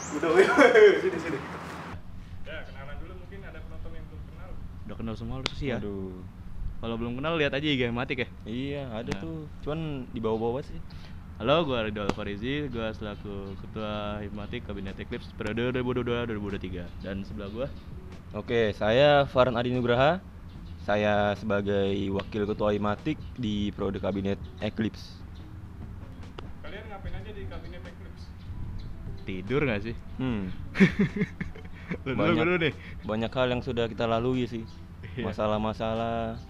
Udah, sini. Ya, kenalan dulu, mungkin ada penonton yang belum kenal. Udah kenal semua lu sih ya. Aduh. Kalau belum kenal lihat aja IG Matik ya. Iya, ada Nah. tuh. Cuman di bawah-bawah sih. Halo, gue Ridho Alfarizi, gue selaku Ketua Hipmatik Kabinet Eclipse periode 2022-2023. Dan sebelah gue Oke, saya Farhan Adi Nugraha. Saya sebagai Wakil Ketua Hipmatik di Periode Kabinet Eclipse. Kalian ngapain aja di kabinet Eclipse? tidur gak sih? Lu dulu nih. Banyak hal yang sudah kita lalui sih. Iya. Masalah-masalah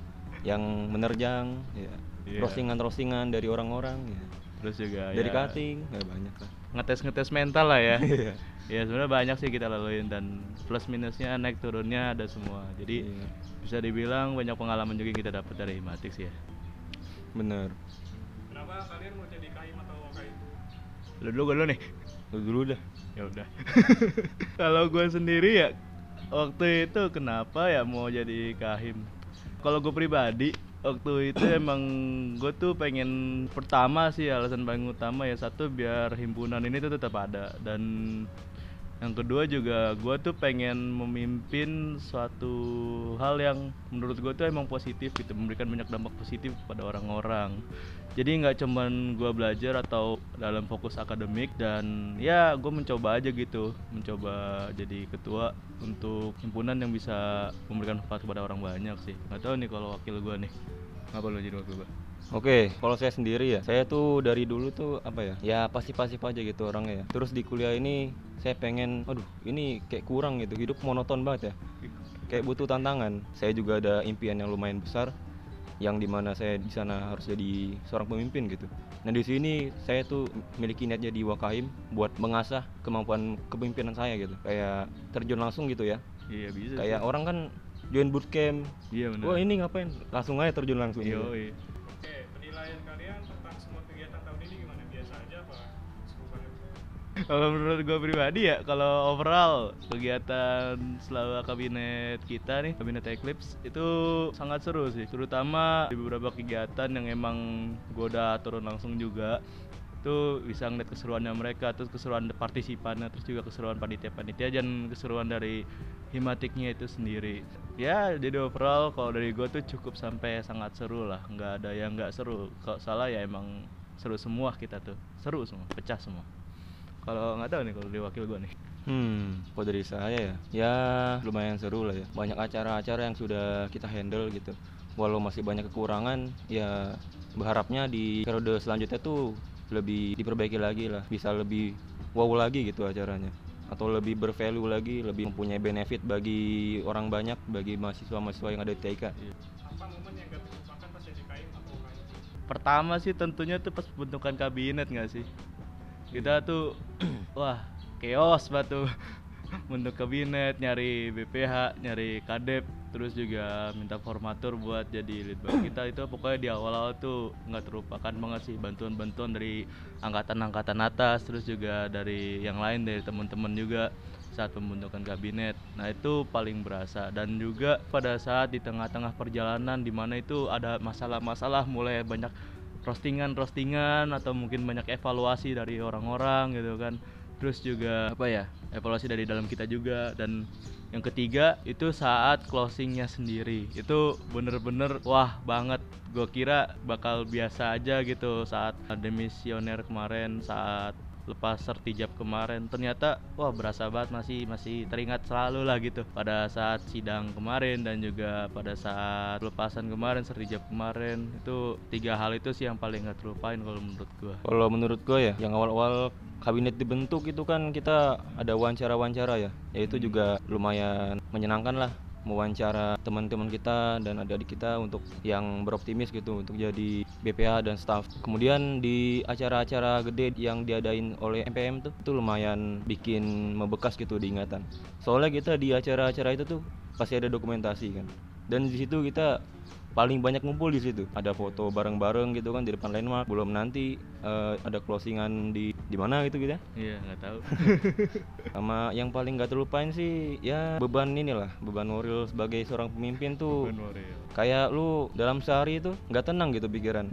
yang menerjang, ya. Iya. Roastingan dari orang-orang, ya. Terus juga Dari ya, cutting, banyak lah. ngetes mental lah ya. Iya. Ya sebenarnya banyak sih kita laluin dan plus minusnya naik turunnya ada semua. Jadi Iya. bisa dibilang banyak pengalaman juga yang kita dapat dari Hipmatik sih ya. Bener. Kenapa kalian mau jadi KAIM atau KAIM? Lu dulu, gue dulu nih. Lu dulu dah. Ya udah. Kalau gue sendiri ya waktu itu kenapa ya mau jadi kahim? Kalau gue pribadi waktu itu emang gue tuh pengen, pertama sih alasan paling utama ya, satu biar himpunan ini tuh tetap ada, dan yang kedua juga gue tuh pengen memimpin suatu hal yang menurut gue tuh emang positif gitu, memberikan banyak dampak positif kepada orang-orang. Jadi nggak cuman gue belajar atau dalam fokus akademik, dan ya gue mencoba aja gitu, mencoba jadi ketua untuk himpunan yang bisa memberikan manfaat kepada orang banyak sih. Nggak tahu nih kalau wakil gue nih, apa lo jadi wakil gue? Oke, kalau saya sendiri ya, saya tuh dari dulu tuh apa ya, ya pasif-pasif aja gitu orangnya ya. Terus di kuliah ini saya pengen, aduh ini kayak kurang gitu, hidup monoton banget ya. Kayak butuh tantangan. Saya juga ada impian yang lumayan besar, yang dimana saya di sana harus jadi seorang pemimpin gitu. Nah di sini saya tuh memiliki niat jadi Wakahim buat mengasah kemampuan kepemimpinan saya gitu. Kayak terjun langsung gitu ya. Iya bisa. Kayak orang kan join bootcamp. Iya benar. Wah ini ngapain? Langsung aja terjun langsung. Iya. Gitu. Oke, penilaian kalian tentang semua kegiatan tahun ini gimana? Biasa aja apa seru banget? Kalau menurut gue pribadi ya, kalau overall kegiatan selama kabinet kita nih, kabinet Eclipse itu sangat seru sih. Terutama di beberapa kegiatan yang emang gue udah turun langsung juga, itu bisa ngeliat keseruannya mereka, terus keseruan partisipannya, terus juga keseruan panitia-panitia dan keseruan dari Hipmatiknya itu sendiri. Ya jadi overall kalau dari gue tuh cukup sampai sangat seru lah, nggak ada yang nggak seru. Kalau salah ya emang seru semua, kita tuh seru semua, pecah semua. Kalau nggak tahu nih kalau di wakil gue nih. Kalau dari saya ya lumayan seru lah ya. Banyak acara-acara yang sudah kita handle gitu. Walau masih banyak kekurangan, ya berharapnya di periode selanjutnya tuh lebih diperbaiki lagi lah. Bisa lebih wow lagi gitu acaranya. Atau lebih bervalue lagi, lebih mempunyai benefit bagi orang banyak, bagi mahasiswa-mahasiswa yang ada di TIK. Apa momen yang gak terlupakan pas jadi KAIM atau KAIM? Pertama sih tentunya tuh pas pembentukan kabinet nggak sih? Kita tuh wah chaos batu. Bentuk kabinet, nyari BPH, nyari kadep, terus juga minta formatur buat jadi lead bank kita. Itu pokoknya di awal-awal tuh nggak terlupakan banget sih, bantuan-bantuan dari angkatan-angkatan atas, terus juga dari yang lain, dari teman-teman juga saat pembentukan kabinet. Nah itu paling berasa, dan juga pada saat di tengah-tengah perjalanan di mana itu ada masalah-masalah, mulai banyak roastingan atau mungkin banyak evaluasi dari orang-orang gitu kan. Terus juga apa ya, evaluasi dari dalam kita juga. Dan yang ketiga itu saat closingnya sendiri, itu bener-bener wah banget. Gue kira bakal biasa aja gitu saat demisioner kemarin, saat lepas sertijab kemarin, ternyata wah berasa banget, masih teringat selalu lah gitu pada saat sidang kemarin dan juga pada saat lepasan kemarin, sertijab kemarin. Itu tiga hal itu sih yang paling gak terlupain kalau menurut gua. Kalau menurut gue ya, yang awal-awal kabinet dibentuk itu kan kita ada wawancara-wawancara ya. Ya itu juga lumayan menyenangkan lah, mewawancara teman-teman kita dan adik-adik kita untuk yang beroptimis gitu untuk jadi BPH dan staff. Kemudian di acara-acara gede yang diadain oleh MPM tuh itu lumayan bikin membekas gitu di ingatan. Soalnya kita di acara-acara itu tuh pasti ada dokumentasi kan. Dan di situ kita paling banyak ngumpul di situ. Ada foto bareng-bareng gitu kan di depan landmark. Belum nanti ada closingan di mana gitu ya. Iya, nggak tahu. Sama yang paling nggak terlupain sih ya beban inilah, beban Nuril sebagai seorang pemimpin tuh. Kayak lu dalam sehari itu nggak tenang gitu pikiran.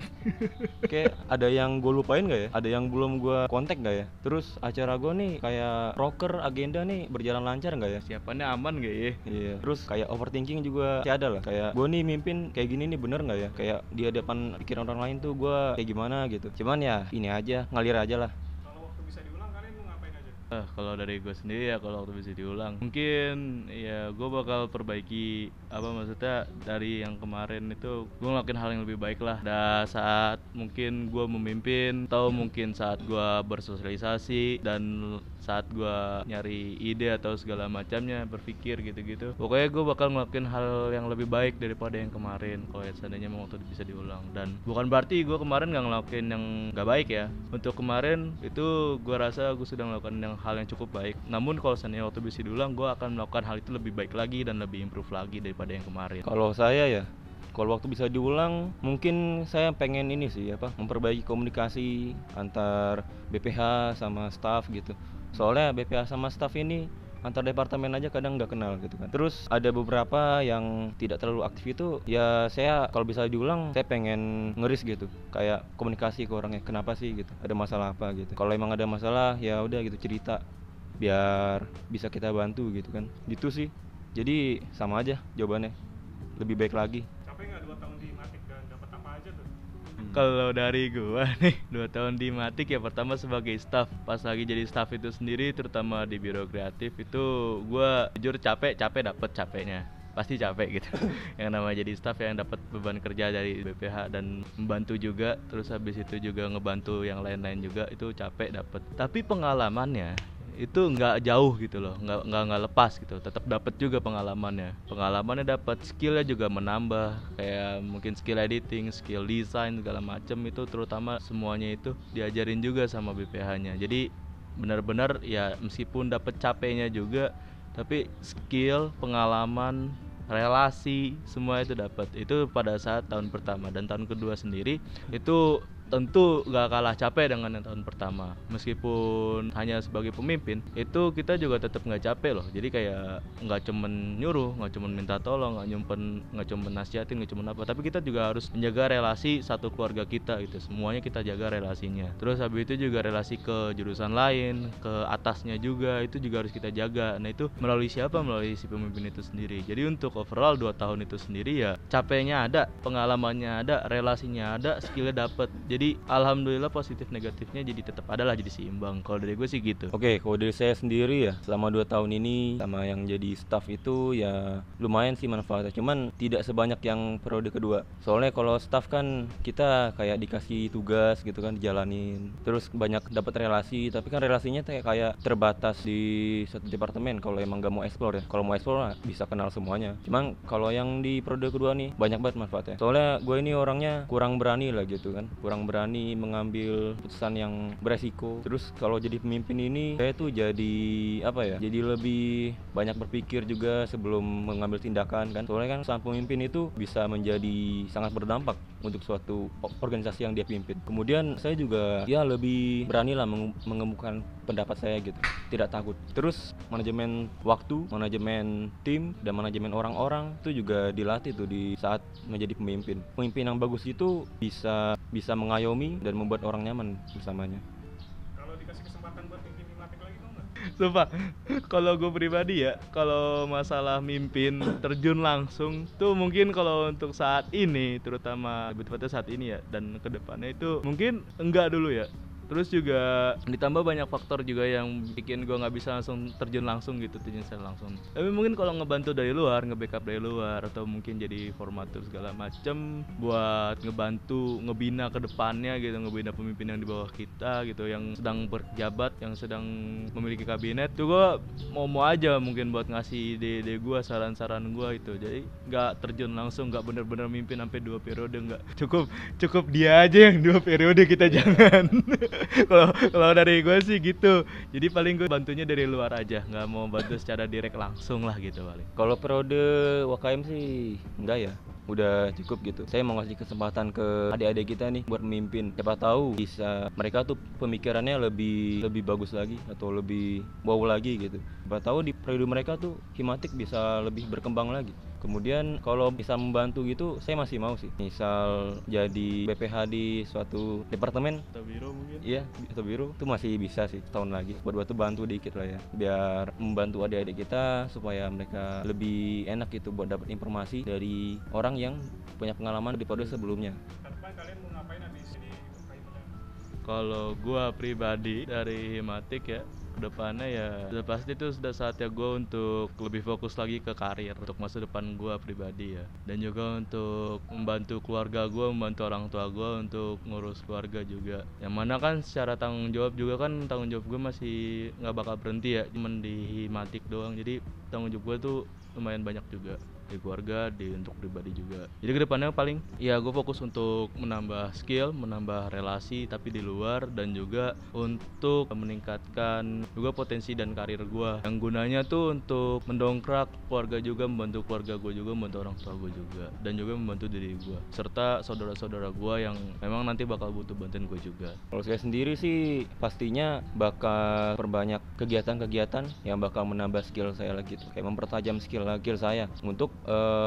Kayak ada yang gue lupain nggak ya? Ada yang belum gue kontak nggak ya? Terus acara gue nih kayak rocker agenda nih berjalan lancar nggak ya? Siapannya aman gak ya? Iya. Terus kayak overthinking juga masih ada lah. Kayak gue nih mimpin kayak gini nih bener nggak ya? Kayak di hadapan pikiran orang lain tuh gue kayak gimana gitu. Cuman ya ini aja, ngalir aja lah. Kalau waktu bisa diulang kalian mau ngapain aja? Kalau dari gue sendiri ya, kalau waktu bisa diulang mungkin ya gue bakal perbaiki apa maksudnya dari yang kemarin itu gue ngelakuin hal yang lebih baik lah. Saat mungkin gue memimpin atau mungkin saat gue bersosialisasi dan saat gue nyari ide atau segala macamnya, berpikir gitu-gitu. Pokoknya gue bakal ngelakuin hal yang lebih baik daripada yang kemarin kalau seandainya mau waktu bisa diulang. Dan bukan berarti gue kemarin nggak ngelakuin yang nggak baik ya. Untuk kemarin itu gue rasa gue sudah melakukan hal yang cukup baik. Namun kalau seandainya waktu bisa diulang, gue akan melakukan hal itu lebih baik lagi dan lebih improve lagi daripada yang kemarin. Kalau saya ya, kalau waktu bisa diulang, mungkin saya pengen ini sih memperbaiki komunikasi antar BPH sama staff gitu. Soalnya BPH sama staff ini antar departemen aja kadang nggak kenal gitu kan. Terus ada beberapa yang tidak terlalu aktif itu, ya saya kalau bisa diulang saya pengen ngeris gitu, kayak komunikasi ke orangnya, kenapa sih gitu, ada masalah apa gitu. Kalau emang ada masalah ya udah gitu cerita, biar bisa kita bantu gitu kan. Gitu sih. Jadi sama aja jawabannya, lebih baik lagi. Capek nggak 2 tahun di Matik dan dapat apa aja tuh? Kalau dari gua nih 2 tahun di Matik ya, pertama sebagai staff. Pas lagi jadi staff itu sendiri, terutama di biro kreatif itu gua jujur capek dapet capeknya. Pasti capek gitu. Yang namanya jadi staff yang dapat beban kerja dari BPH dan membantu juga, terus habis itu juga ngebantu yang lain-lain juga, itu capek dapet. Tapi pengalamannya itu nggak jauh gitu loh, nggak lepas gitu, tetap dapat juga pengalamannya dapat, skillnya juga menambah, kayak mungkin skill editing, skill design segala macem itu, terutama semuanya itu diajarin juga sama BPH-nya. Jadi benar-benar ya meskipun dapat capeknya juga, tapi skill, pengalaman, relasi semua itu dapat. Itu pada saat tahun pertama. Dan tahun kedua sendiri itu tentu gak kalah capek dengan yang tahun pertama. Meskipun hanya sebagai pemimpin, itu kita juga tetap gak capek loh. Jadi kayak gak cuman nyuruh, gak cuman minta tolong, gak cuman nasihatin, gak cuman apa, tapi kita juga harus menjaga relasi satu keluarga kita gitu. Semuanya kita jaga relasinya. Terus habis itu juga relasi ke jurusan lain, ke atasnya juga, itu juga harus kita jaga. Nah itu melalui siapa? Melalui si pemimpin itu sendiri. Jadi untuk overall 2 tahun itu sendiri ya capeknya ada, pengalamannya ada, relasinya ada, skillnya dapet. Jadi alhamdulillah positif negatifnya jadi tetap ada lah, jadi seimbang. Kalau dari gue sih gitu. Oke, kalau dari saya sendiri ya, selama 2 tahun ini sama yang jadi staff itu ya lumayan sih manfaatnya. Cuman tidak sebanyak yang periode kedua. Soalnya kalau staff kan kita kayak dikasih tugas gitu kan, dijalanin. Terus banyak dapat relasi, tapi kan relasinya kayak terbatas di satu departemen kalau emang gak mau explore ya. Kalau mau explore lah bisa kenal semuanya. Cuman kalau yang di periode kedua nih banyak banget manfaatnya. Soalnya gue ini orangnya kurang berani lah gitu kan. Kurang berani mengambil keputusan yang beresiko. Terus kalau jadi pemimpin ini saya tuh jadi jadi lebih banyak berpikir juga sebelum mengambil tindakan kan. Soalnya kan sang pemimpin itu bisa menjadi sangat berdampak untuk suatu organisasi yang dia pimpin. Kemudian saya juga ya lebih berani lah mengemukakan pendapat saya gitu, tidak takut. Terus manajemen waktu, manajemen tim, dan manajemen orang-orang itu juga dilatih tuh di saat menjadi pemimpin. Pemimpin yang bagus itu bisa mengayomi dan membuat orang nyaman bersamanya. Kalau dikasih kesempatan buat mimpin Matik lagi mau nggak? Sumpah, kalau gue pribadi ya, kalau masalah mimpin terjun langsung tuh mungkin kalau untuk saat ini, terutama lebih tepatnya saat ini ya, dan kedepannya itu mungkin enggak dulu ya. Terus juga ditambah banyak faktor juga yang bikin gue nggak bisa langsung terjun langsung gitu, terjun secara langsung. Tapi mungkin kalau ngebantu dari luar, nge-backup dari luar, atau mungkin jadi formatur segala macem buat ngebantu, ngebina ke depannya gitu, ngebina pemimpin yang di bawah kita gitu, yang sedang berjabat, yang sedang memiliki kabinet. Tuh gue mau aja mungkin buat ngasih ide-ide gue, saran-saran gue itu. Jadi nggak terjun langsung, nggak bener-bener mimpin sampai 2 periode, nggak. Cukup dia aja yang 2 periode, kita jangan. Kalau dari gue sih gitu. Jadi paling gue bantunya dari luar aja, nggak mau bantu secara direct langsung lah gitu paling. Kalau periode WKM sih enggak ya. udah cukup gitu. Saya mau ngasih kesempatan ke adik-adik kita nih buat memimpin. Siapa tahu bisa mereka tuh pemikirannya lebih bagus lagi atau lebih wow lagi gitu. Siapa tahu di periode mereka tuh Himatik bisa lebih berkembang lagi. Kemudian kalau bisa membantu gitu, saya masih mau sih. Misal jadi BPH di suatu departemen, Atau biro mungkin. iya, atau biro itu masih bisa sih tahun lagi. Buat bantu dikit lah ya, biar membantu adik-adik kita supaya mereka lebih enak gitu buat dapat informasi dari orang yang punya pengalaman di periode sebelumnya. Ke depan kalian mau ngapain habis di Himatan? Kalau gua pribadi dari Himatik ya, kedepannya ya udah pasti itu sudah saatnya gue untuk lebih fokus lagi ke karir untuk masa depan gue pribadi ya, dan juga untuk membantu keluarga gue, membantu orang tua gue untuk ngurus keluarga juga, yang mana kan secara tanggung jawab juga kan tanggung jawab gue masih nggak bakal berhenti ya cuman di Himatik doang, jadi tanggung jawab gue tuh lumayan banyak juga di keluarga, di untuk pribadi juga. Jadi kedepannya paling ya gue fokus untuk menambah skill, menambah relasi tapi di luar, dan juga untuk meningkatkan juga potensi dan karir gue, yang gunanya tuh untuk mendongkrak keluarga juga, membantu keluarga gue juga, membantu orang tua gue juga, dan juga membantu diri gue serta saudara-saudara gue yang memang nanti bakal butuh bantuan gue juga. Kalau saya sendiri sih pastinya bakal perbanyak kegiatan-kegiatan yang bakal menambah skill saya lagi tuh, kayak mempertajam skill saya untuk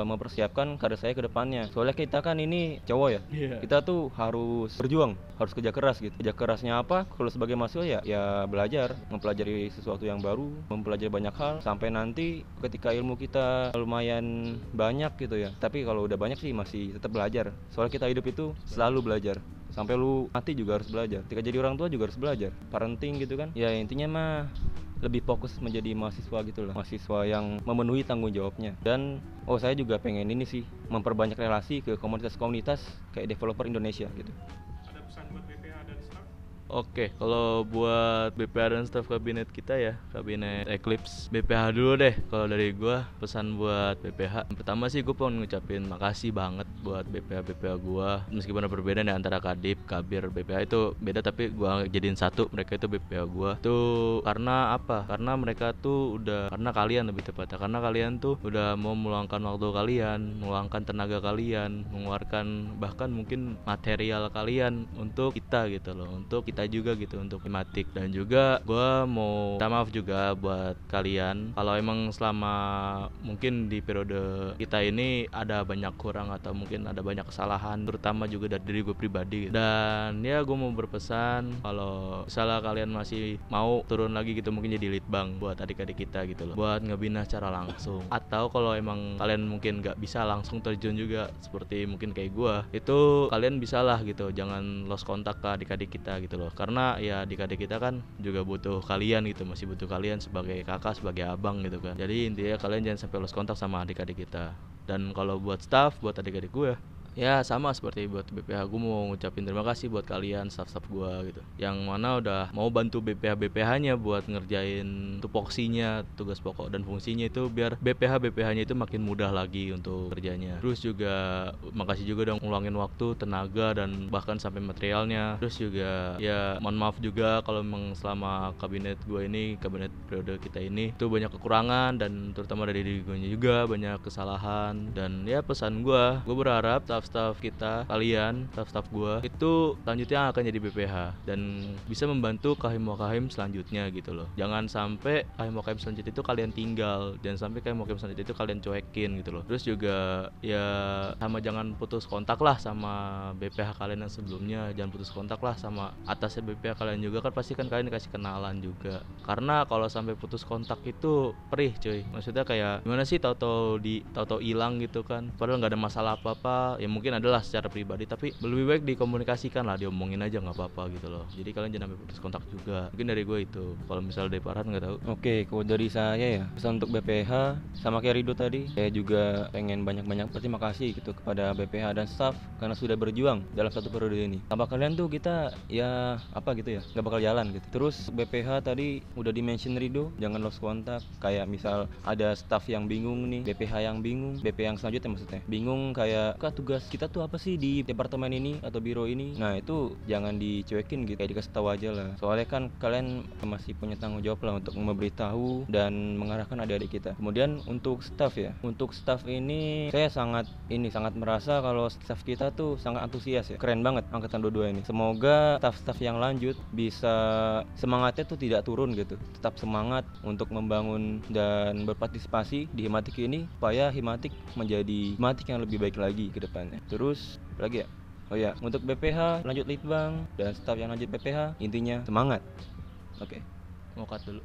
mempersiapkan karir saya ke depannya. Soalnya kita kan ini cowok ya, kita tuh harus berjuang, harus kerja keras gitu. Kerja kerasnya apa? Kalau sebagai mahasiswa ya belajar, mempelajari sesuatu yang baru, mempelajari banyak hal sampai nanti ketika ilmu kita lumayan banyak gitu ya. Tapi kalau udah banyak sih masih tetap belajar. Soalnya kita hidup itu selalu belajar. Sampai lu mati juga harus belajar. Ketika jadi orang tua juga harus belajar. Parenting gitu kan. Ya intinya mah lebih fokus menjadi mahasiswa gitu lah, mahasiswa yang memenuhi tanggung jawabnya. Dan saya juga pengen ini sih, memperbanyak relasi ke komunitas-komunitas kayak developer Indonesia gitu. Ada pesan buat BPH dan staff? Oke, kalau buat BPH dan staf kabinet kita ya, kabinet Eclipse BPH dulu deh. Kalau dari gua pesan buat BPH, pertama sih gue pengen ngucapin makasih banget buat BPH gua. Meskipun ada perbedaan ya antara Kadip, Kabir, BPH itu beda tapi gua jadiin satu, mereka itu BPH gua. Tuh karena apa? Karena mereka tuh karena kalian lebih tepatnya, karena kalian tuh udah mau meluangkan waktu kalian, meluangkan tenaga kalian, mengeluarkan bahkan mungkin material kalian untuk kita gitu loh, untuk kita juga gitu, untuk Himatik. Dan juga gue mau minta maaf juga buat kalian kalau emang selama mungkin di periode kita ini ada banyak kurang atau mungkin ada banyak kesalahan, terutama juga dari diri gue pribadi gitu. Dan ya gue mau berpesan kalau misalnya kalian masih mau turun lagi gitu, mungkin jadi litbang buat adik-adik kita gitu loh, buat ngebina secara langsung. Atau kalau emang kalian mungkin gak bisa langsung terjun juga seperti mungkin kayak gue, itu kalian bisa lah gitu, jangan lost kontak ke adik-adik kita gitu loh, karena ya adik-adik kita kan juga butuh kalian gitu, masih butuh kalian sebagai kakak, sebagai abang gitu kan. Jadi intinya kalian jangan sampai lost kontak sama adik-adik kita. Dan kalau buat staff, buat adik-adik gue ya sama seperti buat BPH, gue mau ngucapin terima kasih buat kalian staff-staff gue gitu, yang mana udah mau bantu BPH-nya buat ngerjain tupoksinya, tugas pokok dan fungsinya itu, biar BPH-nya itu makin mudah lagi untuk kerjanya. Terus juga makasih juga dong ngulangin waktu, tenaga, dan bahkan sampai materialnya. Terus juga ya mohon maaf juga kalau memang selama kabinet gue ini, kabinet periode kita ini itu banyak kekurangan, dan terutama dari diri gue juga banyak kesalahan. Dan ya pesan gue berharap staff kita, kalian, staff gue itu selanjutnya akan jadi BPH dan bisa membantu kahim-wakahim selanjutnya gitu loh. Jangan sampai kahim-wakahim selanjutnya itu kalian tinggal, jangan sampai kahim-wakahim selanjutnya itu kalian cuekin gitu loh. Terus juga ya sama jangan putus kontak lah sama BPH kalian yang sebelumnya, jangan putus kontak lah sama atasnya BPH kalian juga, kan pasti kan kalian dikasih kenalan juga. Karena kalau sampai putus kontak itu perih cuy, maksudnya kayak gimana sih, tahu-tahu hilang gitu kan, padahal nggak ada masalah apa-apa. Ya mungkin adalah secara pribadi, tapi lebih baik dikomunikasikan lah, diomongin aja nggak apa-apa gitu loh. Jadi kalian jangan sampai putus kontak juga. Mungkin dari gue itu. Kalau misalnya dari Farhan nggak tahu. Oke, kalau dari saya ya pesan untuk BPH sama kayak Rido tadi, saya juga pengen banyak-banyak berterima kasih gitu kepada BPH dan staff karena sudah berjuang dalam satu periode ini. Tanpa kalian tuh kita ya apa gitu ya, nggak bakal jalan gitu. Terus BPH tadi udah di-mention Rido, jangan lost kontak. Kayak misal ada staff yang bingung nih, BPH yang bingung, BP yang selanjutnya maksudnya bingung kayak tugas tugas kita tuh apa sih di departemen ini atau biro ini. Nah itu jangan dicuekin gitu, kayak dikasih tahu aja lah. Soalnya kan kalian masih punya tanggung jawab lah untuk memberitahu dan mengarahkan adik-adik kita. Kemudian untuk staff ya, untuk staff ini saya sangat merasa kalau staff kita tuh sangat antusias ya, keren banget angkatan 22 ini. Semoga staff-staff yang lanjut bisa semangatnya tuh tidak turun gitu, tetap semangat untuk membangun dan berpartisipasi di Himatik ini supaya Himatik menjadi Himatik yang lebih baik lagi ke depannya. Terus lagi ya, oh ya, untuk BPH lanjut litbang dan staff yang lanjut BPH intinya semangat. Oke. Mau cut dulu.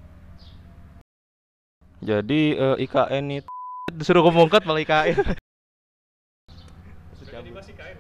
Jadi IKN itu Disuruh ngomong cut malah IKN. Jadi masih kain.